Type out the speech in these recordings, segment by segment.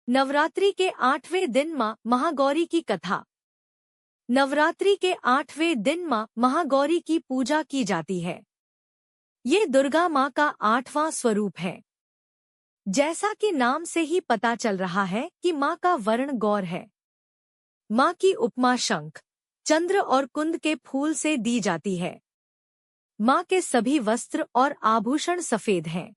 नवरात्रि के 8वें दिन मां महागौरी की कथा। नवरात्रि के 8वें दिन मां महागौरी की पूजा की जाती है। ये दुर्गा मां का 8वां स्वरूप है। जैसा कि नाम से ही पता चल रहा है कि मां का वर्ण गौर है। मां की उपमा शंख, चंद्र और कुंद के फूल से दी जाती है। मां के सभी वस्त्र और आभूषण सफेद हैं।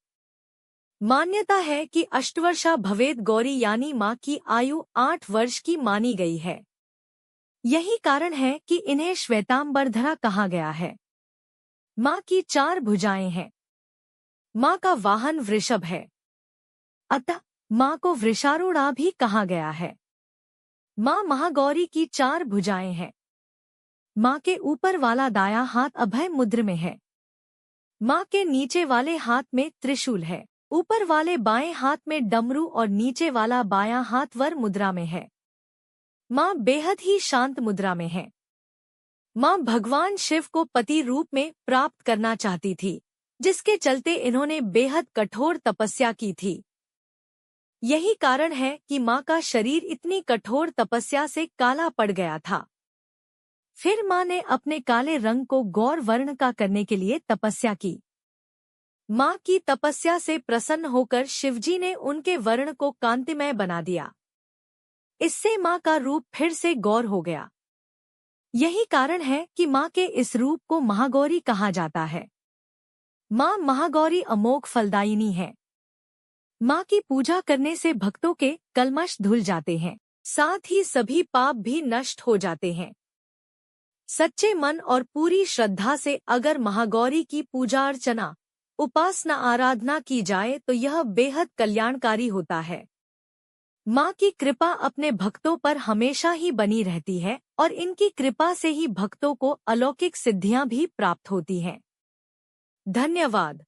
मान्यता है कि अष्टवर्षा भवेद गौरी यानी मां की आयु 8 वर्ष की मानी गई है। यही कारण है कि इन्हें श्वेतांबरधरा कहा गया है। मां की 4 भुजाएं हैं। मां का वाहन वृषभ है, अतः मां को वृषारूढ़ा भी कहा गया है। मां महागौरी की 4 भुजाएं हैं। मां के ऊपर वाला दायां हाथ अभय मुद्र में है। मां के नीचे वाले हाथ में त्रिशूल है। ऊपर वाले बाएं हाथ में डमरू और नीचे वाला बायां हाथ वर मुद्रा में है। मां बेहद ही शांत मुद्रा में है। मां भगवान शिव को पति रूप में प्राप्त करना चाहती थी, जिसके चलते इन्होंने बेहद कठोर तपस्या की थी। यही कारण है कि मां का शरीर इतनी कठोर तपस्या से काला पड़ गया था। फिर मां ने अपने काले रंग को गौर वर्ण का करने के लिए तपस्या की। मां की तपस्या से प्रसन्न होकर शिवजी ने उनके वर्ण को कांतिमय बना दिया। इससे मां का रूप फिर से गौर हो गया। यही कारण है कि मां के इस रूप को महागौरी कहा जाता है। मां महागौरी अमोघ फलदायिनी है। मां की पूजा करने से भक्तों के कलमश धुल जाते हैं, साथ ही सभी पाप भी नष्ट हो जाते हैं। सच्चे मन और पूरी श्रद्धा से अगर महागौरी की पूजा अर्चना, उपासना आराधना की जाए तो यह बेहद कल्याणकारी होता है। मां की कृपा अपने भक्तों पर हमेशा ही बनी रहती है और इनकी कृपा से ही भक्तों को अलौकिक सिद्धियां भी प्राप्त होती हैं। धन्यवाद।